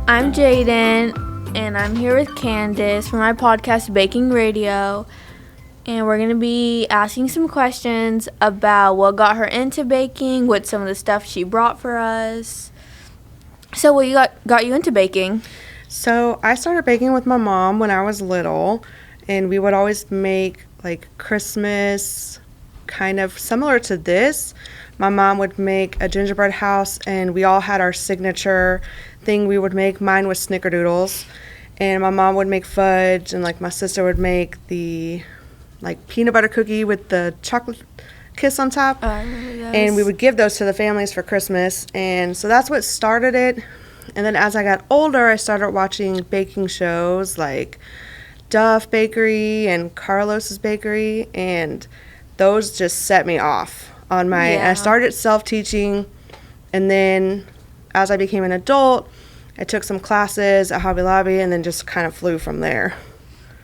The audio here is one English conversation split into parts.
I'm Jadynn, and I'm here with Candace for my podcast, Baking Radio. And we're going to be asking some questions about what got her into baking, what some of the stuff she brought for us. So what got you into baking? So I started baking with my mom when I was little, and we would always make like Christmas kind of similar to this. My mom would make a gingerbread house, and we all had our signature thing we would make. Mine was snickerdoodles, and my mom would make fudge, and like my sister would make the like peanut butter cookie with the chocolate kiss on top. Oh, I remember those. And we would give those to the families for Christmas, and so that's what started it. And then as I got older, I started watching baking shows like Duff Bakery and Carlos's Bakery, and those just set me off on my. Yeah. I started self-teaching, and then as I became an adult, I took some classes at Hobby Lobby, and then just kind of flew from there.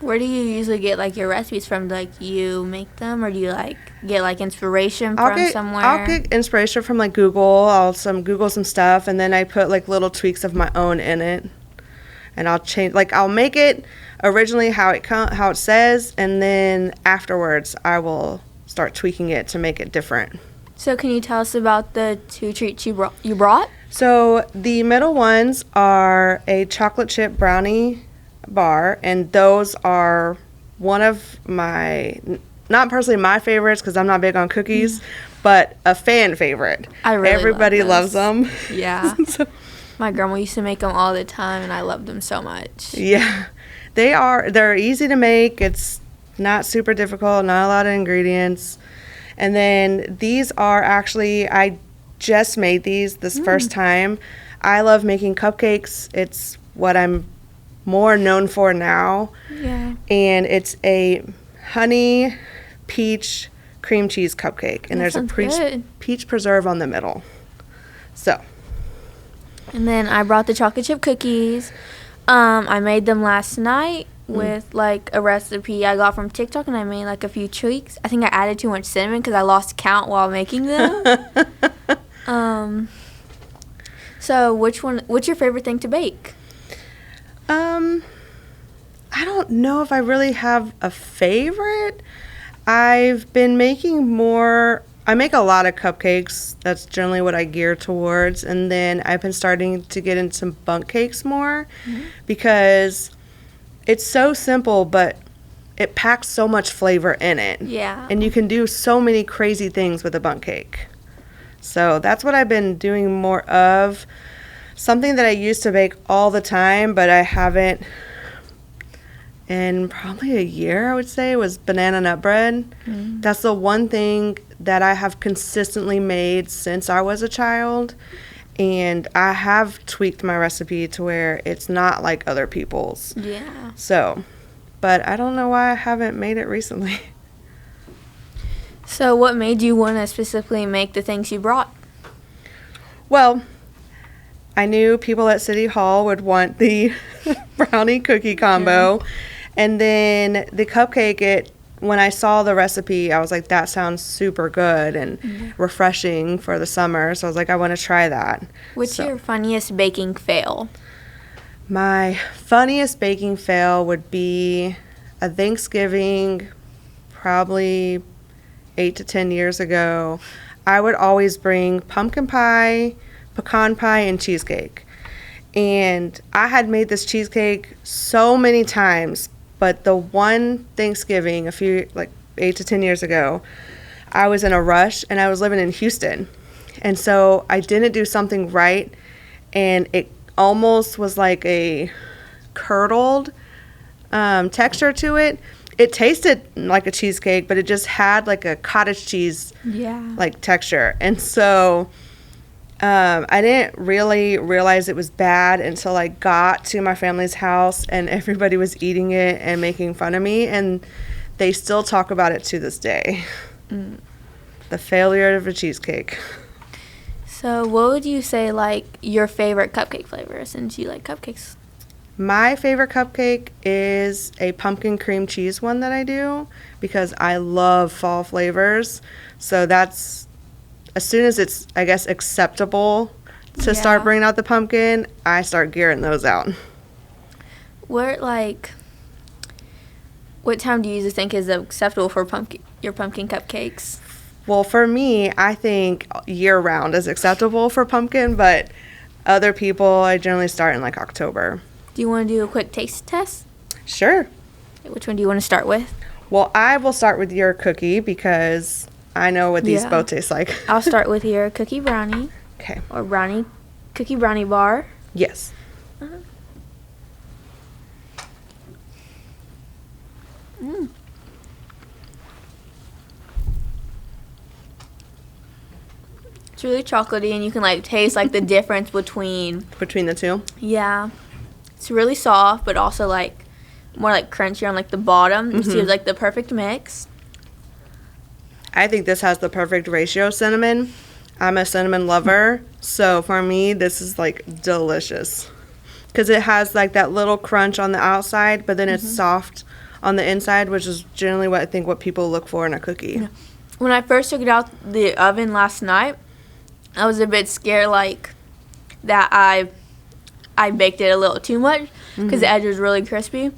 Where do you usually get like your recipes from? Like you make them, or do you like get like inspiration from somewhere? I'll get inspiration from like Google. I'll Google some stuff, and then I put like little tweaks of my own in it, and I'll change. Like I'll make it originally how it says, and then afterwards I will start tweaking it to make it different. So can you tell us about the two treats you brought? So the middle ones are a chocolate chip brownie bar, and those are one of my, not personally my favorites because I'm not big on cookies, but a fan favorite. Everybody loves them. Yeah. So, my grandma used to make them all the time, and I loved them so much. yeah, they're easy to make. It's not super difficult, not a lot of ingredients. And then these are actually, I just made these this first time. I love making cupcakes. It's what I'm more known for now. Yeah. And it's a honey peach cream cheese cupcake, and there's a peach preserve on the middle. So. And then I brought the chocolate chip cookies. I made them last night with like a recipe I got from TikTok, and I made like a few tweaks. I think I added too much cinnamon because I lost count while making them. So what's your favorite thing to bake? I don't know if I really have a favorite. I've been making I make a lot of cupcakes. That's generally what I gear towards. And then I've been starting to get into some bundt cakes more because it's so simple, but it packs so much flavor in it. Yeah. And you can do so many crazy things with a bundt cake. So that's what I've been doing more of. Something that I used to bake all the time, but I haven't in probably a year, I would say, was banana nut bread. That's the one thing that I have consistently made since I was a child. And I have tweaked my recipe to where it's not like other people's. Yeah. So, but I don't know why I haven't made it recently. So what made you want to specifically make the things you brought? Well, I knew people at City Hall would want the brownie cookie combo. Yeah. And then the cupcake, when I saw the recipe, I was like, that sounds super good and refreshing for the summer. So I was like, I want to try that. What's your funniest baking fail? My funniest baking fail would be a Thanksgiving, probably 8 to 10 years ago. I would always bring pumpkin pie, pecan pie, and cheesecake. And I had made this cheesecake so many times, but the one Thanksgiving, 8 to 10 years ago, I was in a rush, and I was living in Houston. And so I didn't do something right, and it almost was like a curdled texture to it. It tasted like a cheesecake, but it just had like a cottage cheese like texture. And so I didn't really realize it was bad until I got to my family's house and everybody was eating it and making fun of me, and they still talk about it to this day. The failure of a cheesecake. So what would you say like your favorite cupcake flavor, since you like cupcakes? My favorite cupcake is a pumpkin cream cheese one that I do because I love fall flavors. So that's, as soon as it's, I guess, acceptable to start bringing out the pumpkin, I start gearing those out. What time do you think is acceptable for your pumpkin cupcakes? Well, for me, I think year-round is acceptable for pumpkin, but other people, I generally start in like October. Do you want to do a quick taste test? Sure. Which one do you want to start with? Well, I will start with your cookie because I know what these both taste like. I'll start with your cookie brownie. Okay. Or cookie brownie bar. Yes. It's really chocolatey, and you can like taste like the difference between the two. Yeah, it's really soft, but also like more like crunchy on like the bottom. You see, it's like the perfect mix. I think this has the perfect ratio of cinnamon. I'm a cinnamon lover, so for me, this is like delicious because it has like that little crunch on the outside, but then it's soft on the inside, which is generally what people look for in a cookie. Yeah. When I first took it out the oven last night, I was a bit scared like that I baked it a little too much because the edge was really crispy.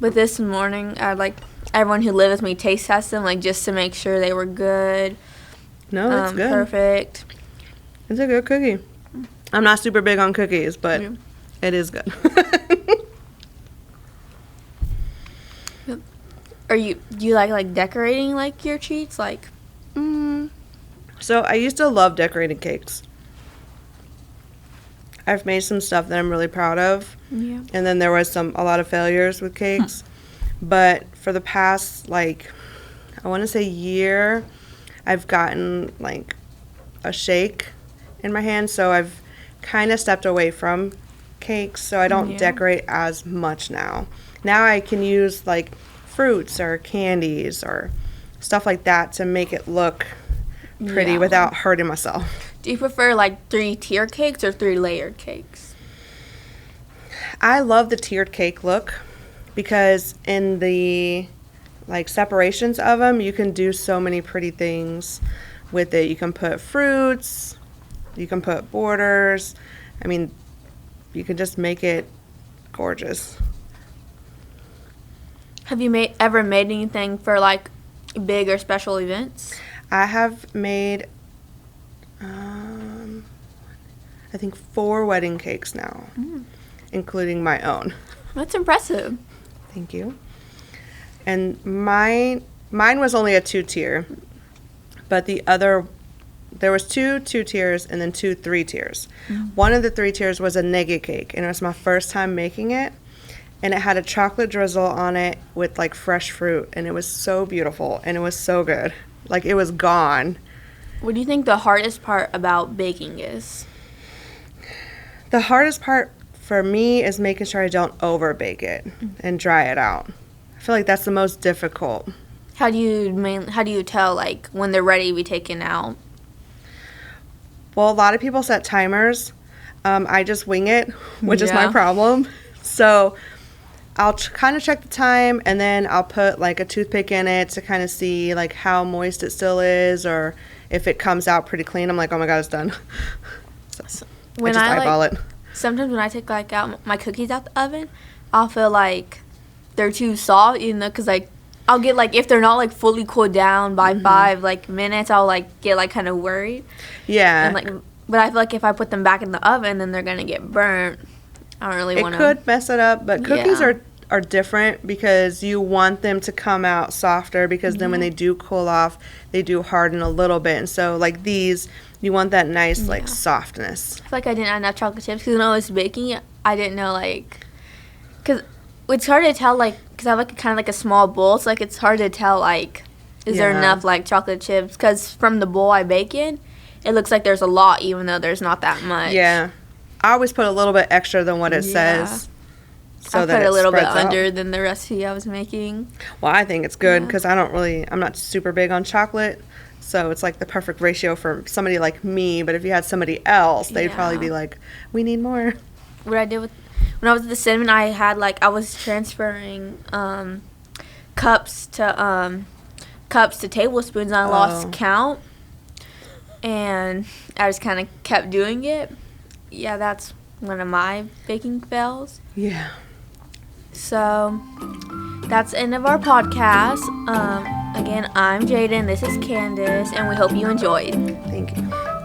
But this morning, I like everyone who lived with me taste test them like just to make sure they were good. No, it's good. Perfect. It's a good cookie. I'm not super big on cookies, but it is good. Do you like decorating like your treats like? So I used to love decorating cakes. I've made some stuff that I'm really proud of. Yeah. And then there was a lot of failures with cakes. But for the past I want to say year, I've gotten like a shake in my hand, so I've kind of stepped away from cakes, so I don't decorate as much now. Now I can use like fruits or candies or stuff like that to make it look pretty without hurting myself. Do you prefer like 3-tier cakes or 3-layered cakes? I love the tiered cake look because in the like separations of them, you can do so many pretty things with it. You can put fruits, you can put borders. I mean, you can just make it gorgeous. Have you ever made anything for like big or special events? I have made, I think 4 wedding cakes now, including my own. That's impressive. Thank you. And mine was only a 2-tier, but there was 2 tiers and then 2 3-tiers. One of the 3 tiers was a nega cake, and it was my first time making it. And it had a chocolate drizzle on it with like fresh fruit, and it was so beautiful, and it was so good. Like it was gone. What do you think the hardest part about baking is? The hardest part for me is making sure I don't over bake it and dry it out. I feel like that's the most difficult. How do you tell like when they're ready to be taken out? Well, a lot of people set timers. I just wing it, which is my problem. So I'll kind of check the time, and then I'll put like a toothpick in it to kind of see like how moist it still is, or if it comes out pretty clean. I'm like, oh my god, it's done. So when I just eyeball it. Sometimes when I take like out my cookies out the oven, I'll feel like they're too soft, because like I'll get like if they're not like fully cooled down by 5 minutes, I'll like get like kind of worried. Yeah. And but I feel like if I put them back in the oven, then they're gonna get burnt. I don't really want to. It could mess it up, but cookies are different because you want them to come out softer, because then when they do cool off, they do harden a little bit. And so like these, you want that nice like softness. I feel like I didn't add enough chocolate chips because when I was baking it, I didn't know because it's hard to tell because I have like kind of like a small bowl, so like it's hard to tell is there enough like chocolate chips, because from the bowl I bake in, it looks like there's a lot even though there's not that much. Yeah. I always put a little bit extra than what it says. So I put a little bit under than the recipe I was making. Well, I think it's good because I'm not super big on chocolate. So it's like the perfect ratio for somebody like me. But if you had somebody else, they'd probably be like, we need more. What I did when I was at the cinnamon, I had I was transferring cups to tablespoons, and I lost count. and I just kind of kept doing it. Yeah, that's one of my baking fails. Yeah. So that's the end of our podcast. Again, I'm Jadynn, this is Candace, and we hope you enjoyed. Thank you.